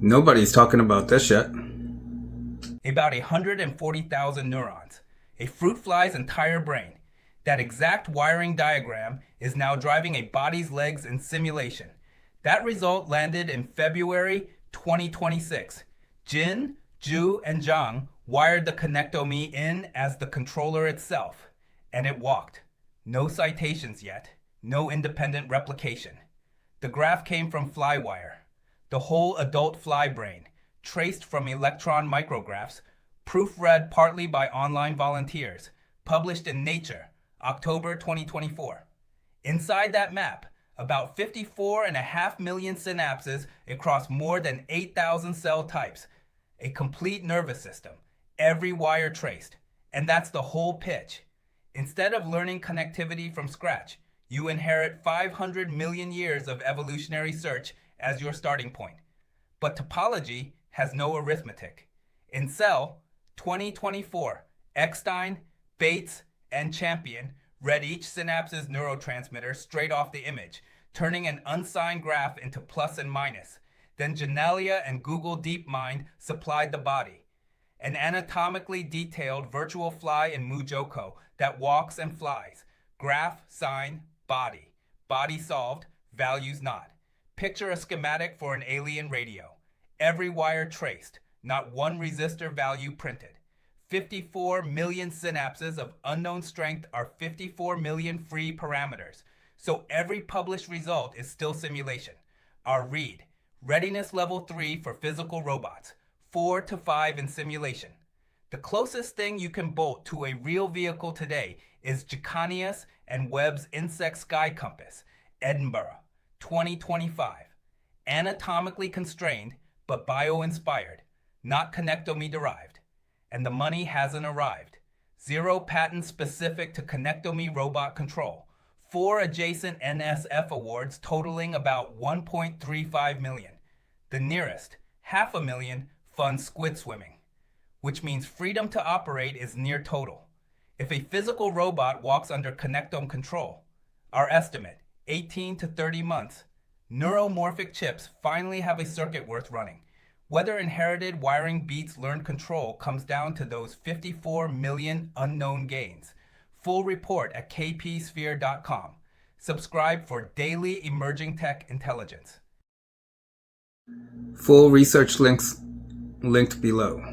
Nobody's talking about this yet. About 140,000 neurons, a fruit fly's entire brain. That exact wiring diagram is now driving a body's legs in simulation. That result landed in February 2026. Jin, Zhu, and Zhang wired the connectome in as the controller itself, and it walked. No citations yet, no independent replication. The graph came from FlyWire, the whole adult fly brain, traced from electron micrographs, proofread partly by online volunteers, published in Nature, October 2024. Inside that map, about 54.5 million synapses across more than 8,000 cell types, a complete nervous system, every wire traced. And that's the whole pitch. Instead of learning connectivity from scratch, you inherit 500 million years of evolutionary search as your starting point. But topology has no arithmetic. In Cell 2024, Eckstein, Bates, and Champion read each synapse's neurotransmitter straight off the image, turning an unsigned graph into plus and minus. Then Janelia and Google DeepMind supplied the body, an anatomically detailed virtual fly in MuJoCo that walks and flies. Graph, sign, body. Body solved, values not. Picture a schematic for an alien radio. Every wire traced, not one resistor value printed. 54 million synapses of unknown strength are 54 million free parameters. So every published result is still simulation. Our read, readiness level 3 for physical robots, 4 to 5 in simulation. The closest thing you can bolt to a real vehicle today is Jacanius and Webb's Insect Sky Compass, Edinburgh, 2025. Anatomically constrained, but bio-inspired, not connectome derived. And the money hasn't arrived. 0 patents specific to connectome robot control. 4 adjacent NSF awards totaling about 1.35 million. The nearest, $500,000, funds squid swimming, which means freedom to operate is near total. If a physical robot walks under connectome control, our estimate, 18 to 30 months, neuromorphic chips finally have a circuit worth running. Whether inherited wiring beats learned control comes down to those 54 million unknown gains. Full report at KPsphere.com. Subscribe for daily emerging tech intelligence. Full research links linked below.